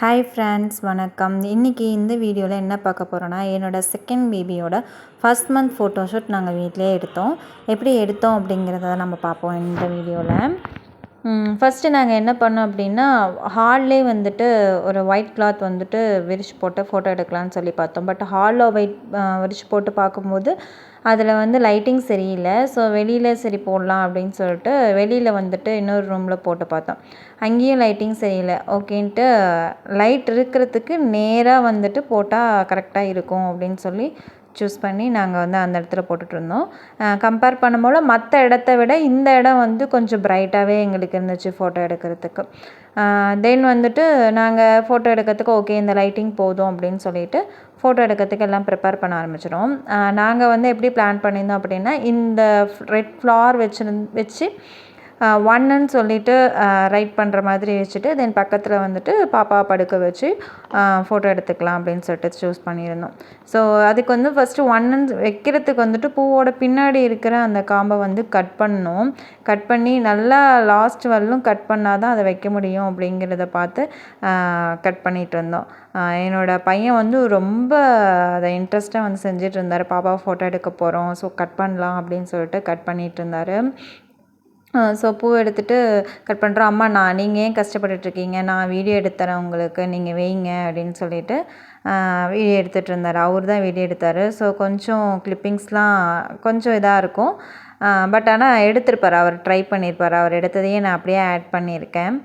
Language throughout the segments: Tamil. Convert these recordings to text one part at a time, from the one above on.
ஹாய் ஃப்ரெண்ட்ஸ், வணக்கம். இன்றைக்கி இந்த வீடியோவில் என்ன பார்க்க போகிறோன்னா, என்னோடய செகண்ட் பேபியோட ஃபர்ஸ்ட் மந்த் ஃபோட்டோஷூட் நாங்கள் வீட்டிலே எடுத்தோம். எப்படி எடுத்தோம் அப்படிங்கிறத நம்ம பார்ப்போம் இந்த வீடியோவில். ஃபஸ்ட்டு நாங்கள் என்ன பண்ணோம் அப்படின்னா, ஹால்லே வந்துட்டு ஒரு ஒயிட் கிளாத் வந்துட்டு விரிச்சு போட்டு ஃபோட்டோ எடுக்கலான்னு சொல்லி பார்த்தோம். பட் ஹாலில் விரிச்சு போட்டு பார்க்கும்போது அதில் வந்து லைட்டிங் சரியில்லை. ஸோ வெளியில் சரி போடலாம் அப்படின்னு சொல்லிட்டு வெளியில் வந்துட்டு இன்னொரு ரூமில் போட்டு பார்த்தோம். அங்கேயும் லைட்டிங் சரியில்லை. ஓகேன்ட்டு லைட் இருக்கிறதுக்கு நேராக வந்துட்டு போட்டால் கரெக்டாக இருக்கும் அப்படின்னு சொல்லி சூஸ் பண்ணி நாங்கள் வந்து அந்த இடத்துல போட்டுட்ருந்தோம். கம்பேர் பண்ணும்போது மற்ற இடத்த விட இந்த இடம் வந்து கொஞ்சம் பிரைட்டாகவே எங்களுக்கு இருந்துச்சு ஃபோட்டோ எடுக்கிறதுக்கு. தென் வந்துட்டு நாங்கள் ஃபோட்டோ எடுக்கிறதுக்கு ஓகே இந்த லைட்டிங் போதும் அப்படின்னு சொல்லிட்டு ஃபோட்டோ எடுக்கிறதுக்கு எல்லாம் ப்ரிப்பேர் பண்ண ஆரம்பிச்சிடும். நாங்கள் வந்து எப்படி பிளான் பண்ணியிருந்தோம் அப்படின்னா, இந்த ரெட் ஃப்ளவர் வச்சு ஒன்னுன்னு சொல்லிட்டு ரைட் பண்ணுற மாதிரி வச்சுட்டு தென் பக்கத்தில் வந்துட்டு பாப்பா படுக்க வச்சு ஃபோட்டோ எடுத்துக்கலாம் அப்படின்னு சொல்லிட்டு சூஸ் பண்ணியிருந்தோம். ஸோ அதுக்கு வந்து ஃபஸ்ட்டு ஒன்னுன்னு வைக்கிறதுக்கு வந்துட்டு பூவோட பின்னாடி இருக்கிற அந்த காம்பை வந்து கட் பண்ணணும். கட் பண்ணி நல்லா லாஸ்ட் வரலும் கட் பண்ணால் தான் அதை வைக்க முடியும் அப்படிங்கிறத பார்த்து கட் பண்ணிகிட்டு இருந்தோம். என்னோடய பையன் வந்து ரொம்ப அதை இன்ட்ரெஸ்ட்டாக வந்து செஞ்சிட்டு இருந்தார். பாப்பாவை ஃபோட்டோ எடுக்க போகிறோம், ஸோ கட் பண்ணலாம் அப்படின்னு சொல்லிட்டு கட் பண்ணிகிட்டு இருந்தார். ஸோ பூ எடுத்துகிட்டு கட் பண்ணுறோம். அம்மா நீங்கள் ஏன் கஷ்டப்பட்டுட்ருக்கீங்க, நான் வீடியோ எடுத்துறேன் உங்களுக்கு, நீங்கள் வைங்க அப்படின்னு சொல்லிட்டு வீடியோ எடுத்துகிட்டு இருந்தார். அவர் தான் வீடியோ எடுத்தார். ஸோ கொஞ்சம் கிளிப்பிங்ஸ்லாம் கொஞ்சம் இதாக இருக்கும். பட் ஆனால் எடுத்திருப்பார், அவர் ட்ரை பண்ணியிருப்பார். அவர் எடுத்ததையே நான் அப்படியே ஆட் பண்ணியிருக்கேன்.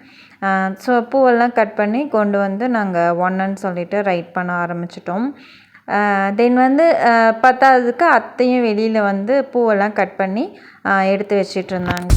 ஸோ பூவெல்லாம் கட் பண்ணி கொண்டு வந்து நாங்கள் ஒன்னுன்னு சொல்லிட்டு ரைட் பண்ண ஆரம்பிச்சிட்டோம். தென் வந்து பத்தாததுக்கு அத்தையும் வெளியில் வந்து பூவெல்லாம் கட் பண்ணி எடுத்து வச்சிட்ருந்தாங்க.